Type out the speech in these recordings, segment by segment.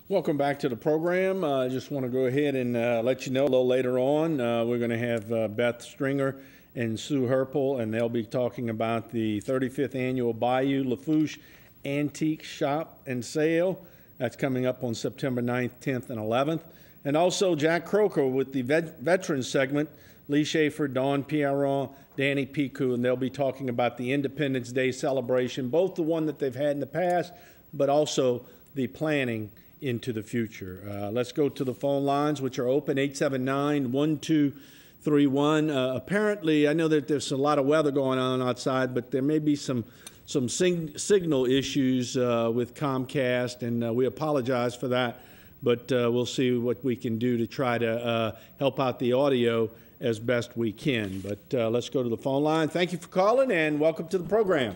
Welcome back to the program. I just want to go ahead and let you know a little later on, we're going to have Beth Stringer and Sue Herpel, and they'll be talking about the 35th annual Bayou Lafourche Antique Shop and Sale. That's coming up on September 9th, 10th, and 11th. And also Jack Croker with the Veterans segment, Lee Schaefer, Dawn Pierron, Danny Picu, and they'll be talking about the Independence Day celebration, both the one that they've had in the past, but also the planning into the future. Let's go to the phone lines, which are open, 879-1231. Apparently, I know that there's a lot of weather going on outside, but there may be some signal issues with Comcast, and we apologize for that, but we'll see what we can do to try to help out the audio as best we can. But let's go to the phone line. Thank you for calling, and welcome to the program.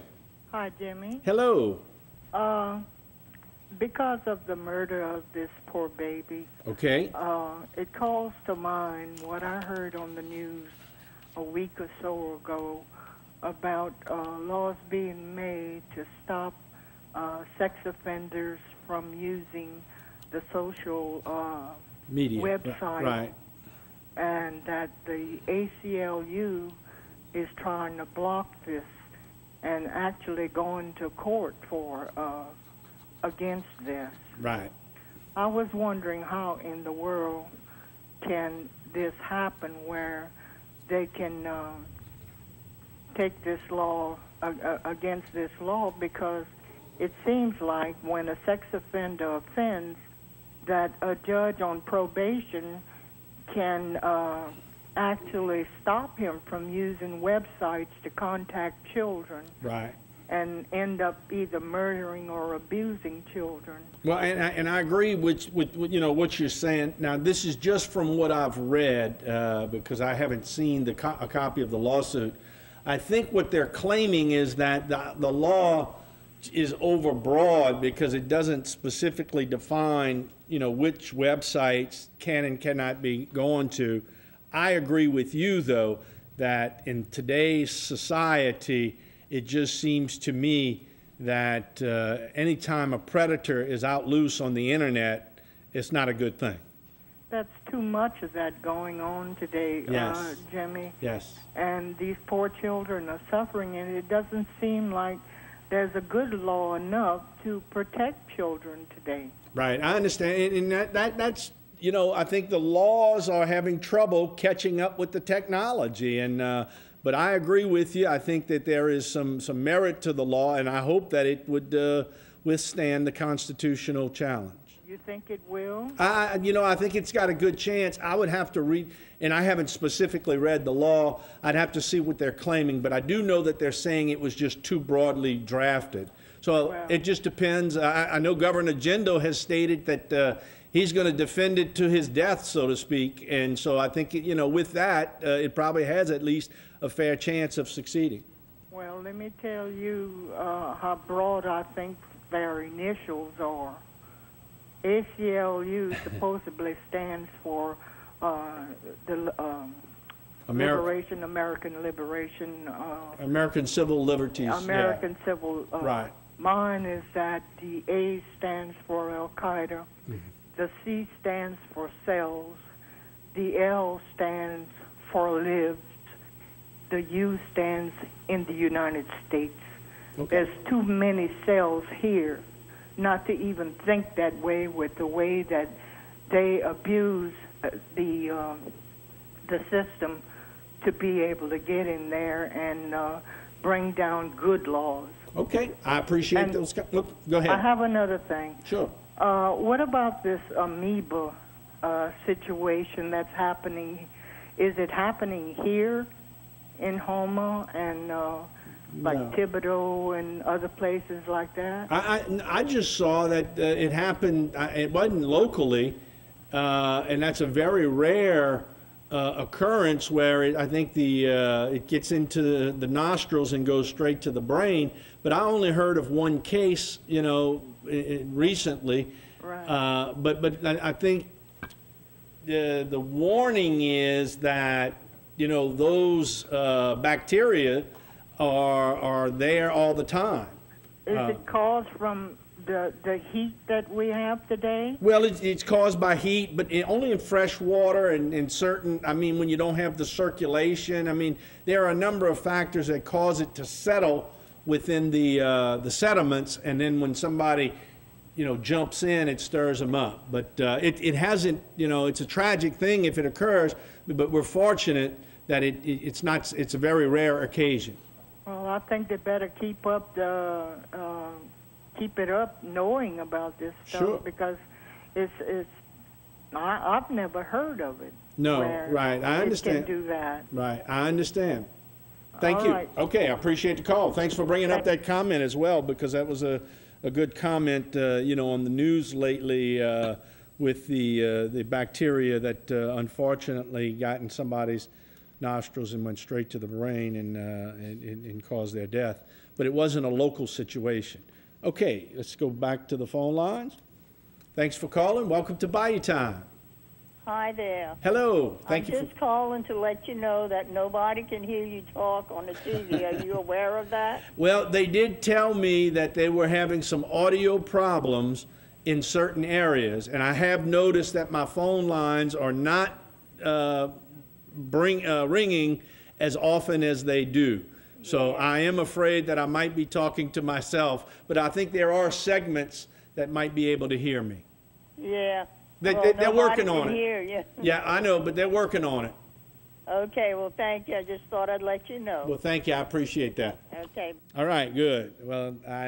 Hi, Jimmy. Hello. Because of the murder of this poor baby, okay, it calls to mind what I heard on the news a week or so ago about laws being made to stop sex offenders from using the social media website, right, and that the ACLU is trying to block this and actually going to court for against this. Right. I was wondering how in the world can this happen where they can take this law against this law, because it seems like when a sex offender offends, that a judge on probation can actually stop him from using websites to contact children. Right. And end up either murdering or abusing children. Well, and I agree with you know what you're saying. Now, this is just from what I've read, because I haven't seen a copy of the lawsuit. I think what they're claiming is that the law is overbroad because it doesn't specifically define, you know, which websites can and cannot be gone to. I agree with you, though, that in today's society, it just seems to me that anytime a predator is out loose on the internet, it's not a good thing. That's too much of that going on today, yes. Jimmy. Yes. And these poor children are suffering, and it doesn't seem like there's a good law enough to protect children today. Right, I understand, and that's, you know, I think the laws are having trouble catching up with the technology, and but I agree with you. I think that there is some merit to the law, and I hope that it would withstand the constitutional challenge. You think it will? You know, I think it's got a good chance. I would have to read, and I haven't specifically read the law. I'd have to see what they're claiming, but I do know that they're saying it was just too broadly drafted. So well, it just depends. I know Governor Jindal has stated that he's going to defend it to his death, so to speak. And so I think, you know, with that, it probably has at least a fair chance of succeeding. Well, let me tell you how broad I think their initials are. ACLU supposedly stands for the American Liberation. American Civil Liberties. American Civil. Right. Mine is that the A stands for Al-Qaeda. Mm-hmm. The C stands for cells. The L stands for lived. The U stands in the United States. Okay. There's too many cells here not to even think that way, with the way that they abuse the system to be able to get in there and bring down good laws. Okay, I appreciate those. Look, go ahead. I have another thing. Sure. What about this amoeba situation that's happening? Is it happening here in Houma and like no. Thibodaux and other places like that? I just saw that it happened. It wasn't locally, and that's a very rare occurrence where I think it gets into the nostrils and goes straight to the brain. But I only heard of one case, you know, recently. Right. But I think the warning is that, you know, those bacteria are there all the time. Is it caused from the heat that we have today? Well, it's caused by heat, but only in fresh water and in certain, I mean, when you don't have the circulation. I mean, there are a number of factors that cause it to settle within the sediments, and then when somebody, you know, jumps in, it stirs them up. But it hasn't, you know, it's a tragic thing if it occurs, but we're fortunate that it's not, it's a very rare occasion. Well, I think they better keep it up knowing about this stuff. Sure. Because I've never heard of it. No, right, I understand. It can do that. Right, I understand. Thank you. Right. Okay, I appreciate the call. Thanks for bringing up that comment as well, because that was a good comment, you know, on the news lately with the bacteria that unfortunately got in somebody's nostrils and went straight to the brain and caused their death. But it wasn't a local situation. Okay, let's go back to the phone lines. Thanks for calling. Welcome to Bayou Time. Hi there. Hello. Thank you. I'm just calling to let you know that nobody can hear you talk on the TV. Are you aware of that? Well, they did tell me that they were having some audio problems in certain areas, and I have noticed that my phone lines are not ringing as often as they do. So I am afraid that I might be talking to myself, but I think there are segments that might be able to hear me. Yeah. They're working on it. Hear you. Yeah, I know, but they're working on it. Okay, well, thank you. I just thought I'd let you know. Well, thank you. I appreciate that. Okay. All right, good. Well, I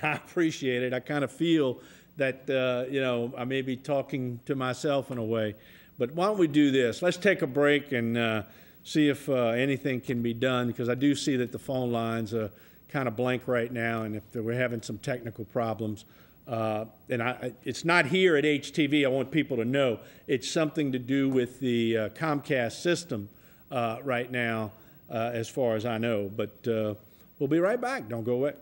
appreciate it. I kind of feel that, you know, I may be talking to myself in a way. But why don't we do this? Let's take a break and see if anything can be done, because I do see that the phone lines are kind of blank right now, and if we're having some technical problems. It's not here at HTV, I want people to know. It's something to do with the Comcast system right now, as far as I know. But we'll be right back. Don't go away.